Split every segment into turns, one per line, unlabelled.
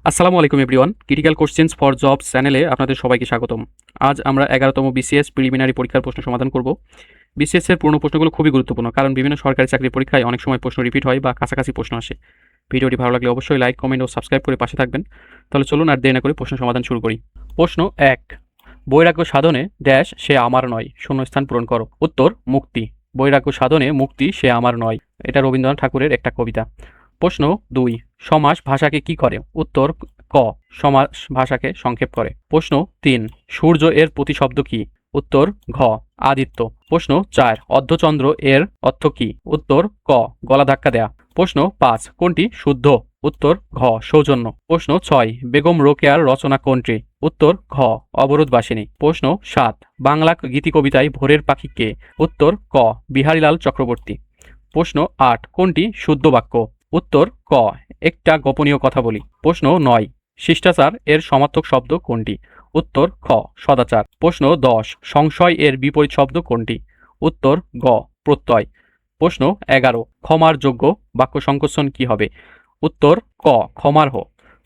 আসসালামু আলাইকুম everyone, critical questions for jobs চ্যানেলে আপনাদের সবাইকে স্বাগতম। আজ আমরা 11তম বিসিএস প্রিলিমিনারি পরীক্ষার প্রশ্ন সমাধান করব। বিসিএস এর পুরনো প্রশ্নগুলো খুবই গুরুত্বপূর্ণ, কারণ বিভিন্ন সরকারি চাকরির পরীক্ষায় অনেক সময় প্রশ্ন রিপিট হয় বা কাছাকাছি প্রশ্ন আসে। ভিডিওটি ভালো লাগলে অবশ্যই লাইক, কমেন্ট ও সাবস্ক্রাইব করে পাশে থাকবেন। তাহলে চলুন আর দেরি না করে প্রশ্ন সমাধান শুরু করি। প্রশ্ন 1, বৈরাগ্য সাধনে ড্যাশ সে আমার নয়, শূন্যস্থান পূরণ করো। উত্তর মুক্তি। বৈরাগ্য সাধনে মুক্তি সে আমার নয়, এটা রবীন্দ্রনাথ ঠাকুরের একটা কবিতা। প্রশ্ন 2, সমাস ভাষাকে কি করে? উত্তর ক, সমাস ভাষাকে সংক্ষেপ করে। প্রশ্ন 3, সূর্য এর প্রতিশব্দ কি? উত্তর ঘ, আদিত্য। প্রশ্ন 4, অর্ধচন্দ্র এর অর্থ কি? উত্তর ক, গলা ধাক্কা দেয়া। প্রশ্ন 5, কোনটি শুদ্ধ? উত্তর ঘ, সৌজন্য। প্রশ্ন 6, বেগম রোকেয়ার রচনা কোনটি? উত্তর ঘ, অবরোধবাসিনী। প্রশ্ন 7, বাংলা গীতি কবিতায় ভোরের পাখি কে? উত্তর ক, বিহারীলাল চক্রবর্তী। প্রশ্ন 8, কোনটি শুদ্ধ বাক্য? উত্তর ক, একটা গোপনীয় কথা বলি। প্রশ্ন 9, শিষ্টাচার এর সমার্থক শব্দ কোনটি? উত্তর খ, সদাচার। প্রশ্ন 10, সংশয় এর বিপরীত শব্দ কোনটি? উত্তর গ, প্রত্যয়। প্রশ্ন 11, ক্ষমার যোগ্য বাক্য সংকোচন কি হবে? উত্তর ক, ক্ষমার্হ।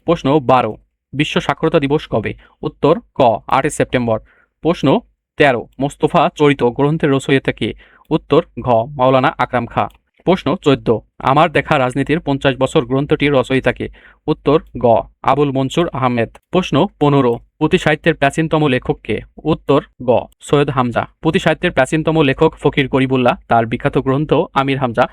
প্রশ্ন 12, বিশ্ব সাক্ষরতা দিবস কবে? উত্তর ক, 8 সেপ্টেম্বর। প্রশ্ন 13, মোস্তফা চরিত গ্রন্থের রচয়িতা কে? উত্তর ঘ, মাওলানা আকরাম খাঁ। প্রশ্ন 14, আমার দেখা রাজনীতির 50 বছর গ্রন্থটির রচয়িতা কে? উত্তর গ, আবুল মনসুর আহমেদ। প্রশ্ন 15, পুঁথি সাহিত্যের প্রাচীনতম লেখক কে? উত্তর গ, সৈয়দ হামজা। পুঁথি সাহিত্যের প্রাচীনতম লেখক ফকির গরিবুল্লাহ, তার বিখ্যাত গ্রন্থ আমির হামজা,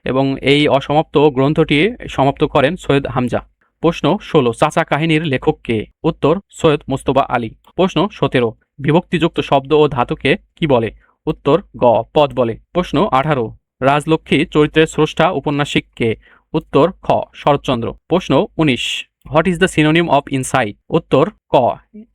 এবং এই অসমাপ্ত গ্রন্থটি সমাপ্ত করেন সৈয়দ হামজা। প্রশ্ন 16, চাচা কাহিনীর লেখক কে? উত্তর সৈয়দ মুস্তফা আলী। প্রশ্ন 17, বিভক্তিযুক্ত শব্দ ও ধাতুকে কি বলে? উত্তর গ, পদ বলে। প্রশ্ন 18, রাজলক্ষ্মী চরিত্রের স্রষ্টা উপন্যাসিক কে? উত্তর খ, শরৎচন্দ্র। প্রশ্ন 19, what is the synonym of insight? উত্তর ক,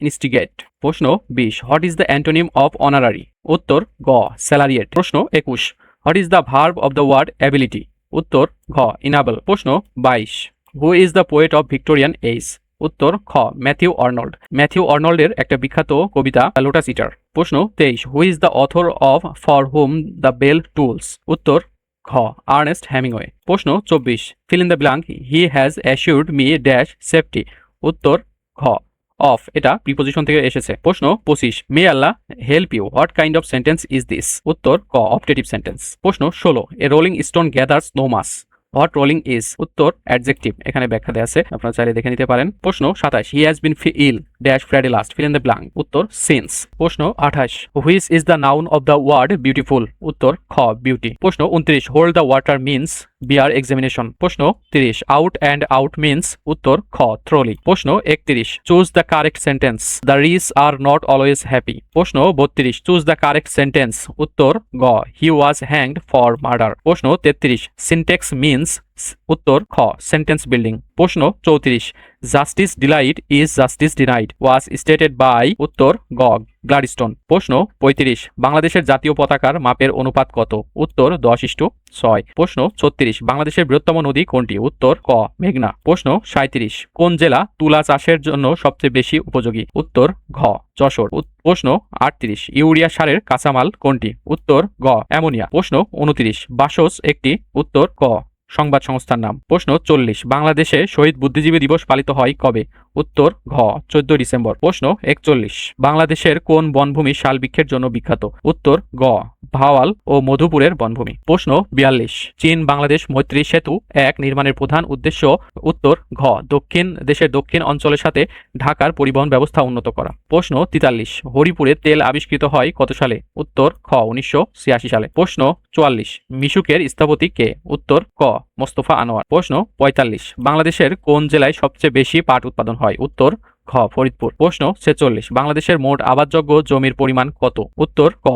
ইনস্টিগেট। প্রশ্ন 20, what is the antonym of honorary? উত্তর গ, স্যালারিয়েট। প্রশ্ন 21, what is the verb of the word ability? উত্তর ঘ, ইনাবল। প্রশ্ন 22, who is the poet of Victorian age? উত্তর খ, ম্যাথিউ আর্নল্ড। ম্যাথিউ আর্নল্ডের একটা বিখ্যাত কবিতা লোটাস ইটার। প্রশ্ন 23, who is the author of for whom the bell tolls? উত্তর খ, আর্নেস্ট হেমিংওয়ে। প্রশ্ন 24, fill in the blank, he has assured me dash safety? উত্তর ঘ, অফ, এটা প্রিপোজিশন থেকে এসেছে। প্রশ্ন 25, may Allah help you, what kind of sentence is this? উত্তর ক, অপটেটিভ সেন্টেন্স। প্রশ্ন 16, a rolling stone gathers no moss, what rolling is? উত্তর অ্যাডজেক্টিভ, এখানে ব্যাখ্যা দেওয়া আছে, আপনারা চাইলে দেখে নিতে পারেন। প্রশ্ন 27, he has been ill dash Friday last, fill in the blank? উত্তর সিন্স। প্রশ্ন 28, which is the noun of the word beautiful? উত্তর খ, বিউটি। প্রশ্ন 29, hold the water means bear examination? প্রশ্ন 30, আউট অ্যান্ড আউট মিন্স? উত্তর খ, thoroughly. প্রশ্ন 31, choose the correct sentence, the rich are not always happy? প্রশ্ন 32, choose the correct sentence? উত্তর গ, he was hanged for murder. প্রশ্ন 33, syntax means? উত্তর খ, সেন্টেন্স বিল্ডিং। প্রশ্ন 34, justice delayed is justice denied was stated by? উত্তর গ, গ্লাডস্টোন। প্রশ্ন 35, বাংলাদেশের জাতীয় পতাকার মাপের অনুপাত কত? উত্তর 10:6। প্রশ্ন 36, বাংলাদেশের বৃহত্তম নদী কোনটি? উত্তর ক, মেঘনা। প্রশ্ন 37, কোন জেলা তুলা চাষের জন্য সবচেয়ে বেশি উপযোগী? উত্তর ঘ, যশোর। প্রশ্ন 38, ইউরিয়া সারের কাঁচামাল কোনটি? উত্তর গ, অ্যামোনিয়া। প্রশ্ন 29, বাসস একটি? উত্তর ক, সংবাদ সংস্থার নাম। প্রশ্ন 40, বাংলাদেশে শহীদ বুদ্ধিজীবী দিবস পালিত হয় কবে? উত্তর ঘ, 14 ডিসেম্বর। প্রশ্ন 41, বাংলাদেশের কোন বনভূমি শাল বৃক্ষের জন্য বিখ্যাত? উত্তর গ, ভাওয়াল ও মধুপুরের বনভূমি। প্রশ্ন 42, চীন বাংলাদেশ মৈত্রী সেতু 1 নির্মাণের প্রধান উদ্দেশ্য? উত্তর ঘ, দেশের দক্ষিণ অঞ্চলের সাথে ঢাকার পরিবহন ব্যবস্থা উন্নত করা। প্রশ্ন 43, হরিপুরে তেল আবিষ্কৃত হয় কত সালে? উত্তর খ, 1986 সালে। প্রশ্ন 44, মিশুকের স্থপতি কে? উত্তর ক, মোস্তফা আনোয়ার। প্রশ্ন 45, বাংলাদেশের কোন জেলায় সবচেয়ে বেশি পাট উৎপাদন হয়? উত্তর খ, ফরিদপুর। প্রশ্ন 46, বাংলাদেশের মোট আবাদযোগ্য জমির পরিমাণ কত? উত্তর ক,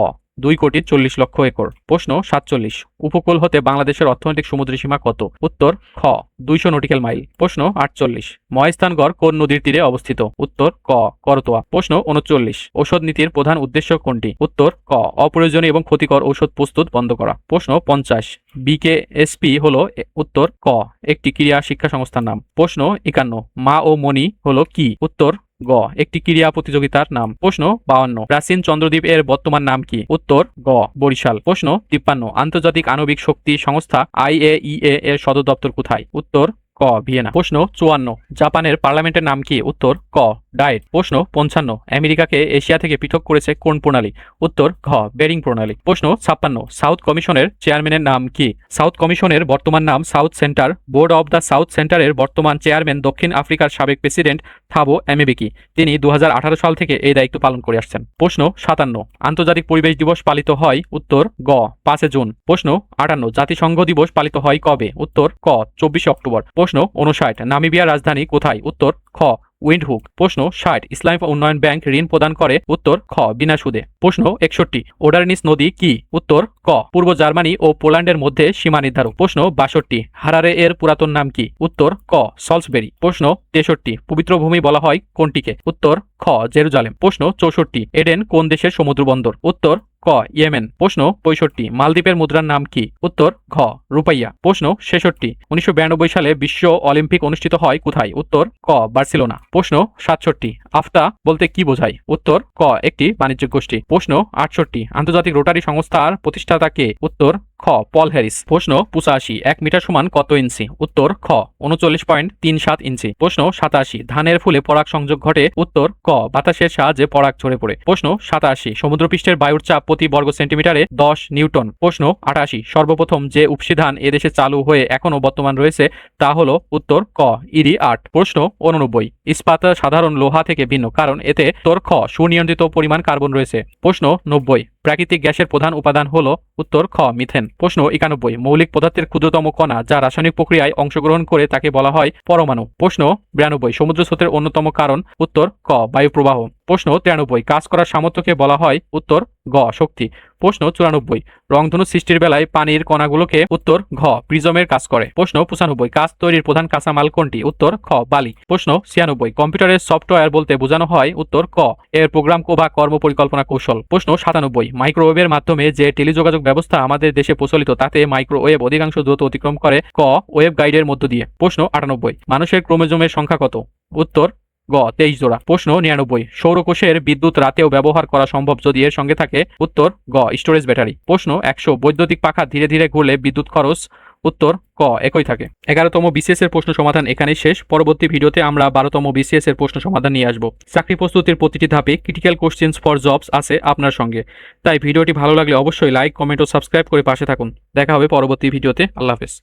2,40,00,000 একর। প্রশ্ন 47, উপকূল হতে বাংলাদেশের অর্থনৈতিক সমুদ্রসীমা কত? উত্তর খ, 200 নটিক্যাল মাইল। প্রশ্ন 48, মহেস্থানগড় কোন নদীর তীরে অবস্থিত? উত্তর ক, করতোয়া। প্রশ্ন 39, ঔষধ নীতির প্রধান উদ্দেশ্য কোনটি? উত্তর ক, অপ্রয়োজনীয় এবং ক্ষতিকর ঔষধ প্রস্তুত বন্ধ করা। প্রশ্ন 50, বিকেএসপি হলো? উত্তর ক, একটি ক্রীড়া শিক্ষা সংস্থার নাম। প্রশ্ন 51, মা ও মণি হলো কি? উত্তর গ, একটি ক্রীড়া প্রতিযোগিতার নাম। প্রশ্ন 52, প্রাচীন চন্দ্রদ্বীপ এর বর্তমান নাম কি? উত্তর গ, বরিশাল। প্রশ্ন 53, আন্তর্জাতিক আণবিক শক্তি সংস্থা IAEA এর সদর দপ্তর কোথায়? উত্তর ক ভিয়েনা। প্রশ্ন 54, জাপানের পার্লামেন্টের নাম কি? উত্তর ক ডায়েট। প্রশ্ন 55, আমেরিকাকে এশিয়া থেকে পৃথক করেছে কোন প্রণালী? উত্তর ঘ বেরিং প্রণালী। প্রশ্ন 56, সাউথ কমিশনের চেয়ারম্যানের নাম কি? সাউথ কমিশনের বর্তমান নাম south centre. Board of the south সেন্টারের বর্তমান চেয়ারম্যান দক্ষিণ আফ্রিকার সাবেক প্রেসিডেন্ট থাবো এমবেকি। তিনি 2018 সাল থেকে এই দায়িত্ব পালন করে আসছেন। প্রশ্ন 57, আন্তর্জাতিক পরিবেশ দিবস পালিত হয়? উত্তর গ 5 জুন। প্রশ্ন 58, জাতিসংঘ দিবস পালিত হয় কবে? উত্তর ক 24 অক্টোবর। প্রশ্ন 59, নামিবিয়ার রাজধানী কোথায়? উত্তর খ উইন্ডহুক। প্রশ্ন 60, ইসলামী উন্নয়ন ব্যাংক ঋণ প্রদান করে? উত্তর খ বিনা সুদে। প্রশ্ন 61, ওডারনিস নদী কি? উত্তর ক পূর্ব জার্মানি ও পোল্যান্ডের মধ্যে সীমা নির্ধারক। প্রশ্ন 62, হারারে এর পুরাতন নাম কি? উত্তর ক সলসবেরি। প্রশ্ন 63, পবিত্র ভূমি বলা হয় কোনটিকে? উত্তর খ জেরুজালেম। প্রশ্ন 64, এডেন কোন দেশের সমুদ্র বন্দর? উত্তর ক ইয়েমেন। প্রশ্ন 65, মালদ্বীপের মুদ্রার নাম কি? উত্তর ঘ রুপাইয়া। প্রশ্ন 66, 1992 সালে বিশ্ব অলিম্পিক অনুষ্ঠিত হয় কোথায়? উত্তর ক বার্সেলোনা। প্রশ্ন 67, আফতা বলতে কি বোঝায়? উত্তর ক একটি বাণিজ্যিক গোষ্ঠী। প্রশ্ন 68, আন্তর্জাতিক রোটারি সংস্থার প্রতিষ্ঠাতা কে? উত্তর খ পল হ্যারিস। প্রশ্ন 85, 1 মিটার সমান কত ইঞ্চি? উত্তর খ 39.37 ইঞ্চি। প্রশ্ন 87, ধানের ফুলে পরাগ সংযোগ ঘটে? উত্তর ক বাতাসের সাহায্যে পরাগ ঝরে পড়ে। প্রশ্ন 87, সমুদ্রপৃষ্ঠের বায়ুর চাপ প্রতি বর্গ সেন্টিমিটারে 10 নিউটন। প্রশ্ন 88, সর্বপ্রথম যে উপসিধান এদেশে চালু হয়ে এখনো বর্তমান রয়েছে তা হলো? উত্তর ক ইরি 8। প্রশ্ন 89, ইস্পাত সাধারণ লোহা থেকে ভিন্ন কারণ এতে? উত্তর খ সুনিয়ন্ত্রিত পরিমাণ কার্বন রয়েছে। প্রশ্ন 90, প্রাকৃতিক গ্যাসের প্রধান উপাদান হলো? উত্তর খ মিথেন। প্রশ্ন 91, মৌলিক পদার্থের ক্ষুদ্রতম কণা যা রাসায়নিক প্রক্রিয়ায় অংশগ্রহণ করে তাকে বলা হয় পরমাণু। প্রশ্ন 92, সমুদ্র স্রোতের অন্যতম কারণ? উত্তর ক বায়ু প্রবাহ। প্রশ্ন 93, কাজ করার সামর্থ্যকে বলা হয়? উত্তর গ শক্তি। প্রশ্ন 94, রংধনু সৃষ্টির বেলায় পানির কণাগুলোকে? উত্তর ঘ প্রিজমের কাজ করে। প্রশ্ন 95, কাঁচ তৈরির প্রধান কাঁচামাল কোনটি? উত্তর খ বালি। প্রশ্ন 96, কম্পিউটারের সফটওয়্যার বলতে বোঝানো হয়? উত্তর ক এর প্রোগ্রাম বা কর্ম পরিকল্পনা কৌশল। প্রশ্ন 97, মাইক্রোওয়েভের মাধ্যমে যে টেলিযোগাযোগ ব্যবস্থা আমাদের দেশে প্রচলিত তাতে মাইক্রোওয়েভ অধিকাংশ দ্রুত অতিক্রম করে? ক ওয়েভ গাইডের মধ্য দিয়ে। প্রশ্ন 98, মানুষের ক্রোমোজোমের সংখ্যা কত? উত্তর গ 23 জোড়া। প্রশ্ন 99, সৌরকোষের বিদ্যুৎ রাতেও ব্যবহার করা সম্ভব যদি এর সঙ্গে থাকে? উত্তর গ স্টোরেজ ব্যাটারি। প্রশ্ন 100, বৈদ্যুতিক পাখা ধীরে ধীরে ঘুরলে বিদ্যুৎ খরচ? উত্তর ক একই থাকে। 11তম বিসিএস এর প্রশ্ন সমাধান এখানেই শেষ। পরবর্তী ভিডিওতে আমরা 12তম বিসিএস এর প্রশ্ন সমাধান নিয়ে আসব। চাকরি প্রস্তুতির প্রতিটি ধাপে ক্রিটিক্যাল কোশ্চেন্স ফর জবস আছে আপনার সঙ্গে। তাই ভিডিওটি ভালো লাগলে অবশ্যই লাইক, কমেন্ট ও সাবস্ক্রাইব করে পাশে থাকুন। দেখা হবে পরবর্তী ভিডিওতে। আল্লাহ হাফেজ।